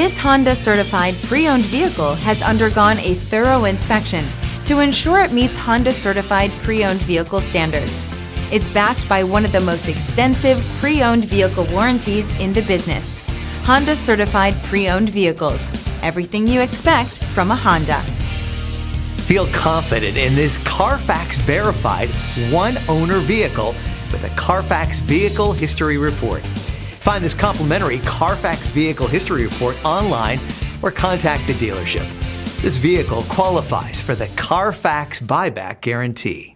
This Honda certified pre-owned vehicle has undergone a thorough inspection to ensure it meets Honda certified pre-owned vehicle standards. It's backed by one of the most extensive pre-owned vehicle warranties in the business. Honda certified pre-owned vehicles. Everything you expect from a Honda. Feel confident in this CARFAX verified one-owner vehicle with a CARFAX Vehicle History Report. Find this complimentary CARFAX Vehicle History Report online or contact the dealership. This vehicle qualifies for the CARFAX buyback guarantee.